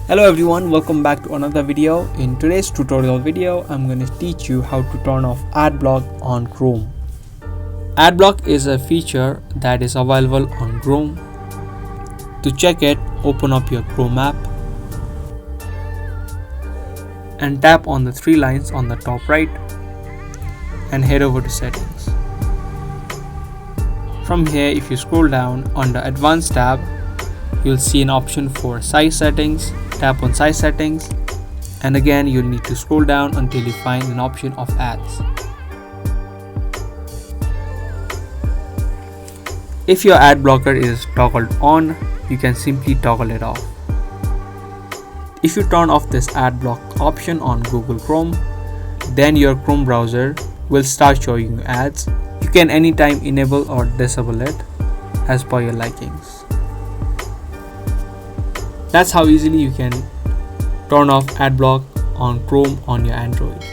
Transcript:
Hello everyone, welcome back to another video. In today's tutorial video, I'm going to teach you how to turn off adblock on Chrome. Adblock is a feature that is available on Chrome. To check it, open up your Chrome app and tap on the three lines on the top right and head over to settings. From here, if you scroll down under Advanced tab, you'll see an option for size settings. Tap on size settings, and again you'll need to scroll down until you find an option of ads. If your ad blocker is toggled on, you can simply toggle it off. If you turn off this ad block option on Google Chrome, then your Chrome browser will start showing you ads. You can anytime enable or disable it as per your likings. That's how easily you can turn off adblock on Chrome on your Android.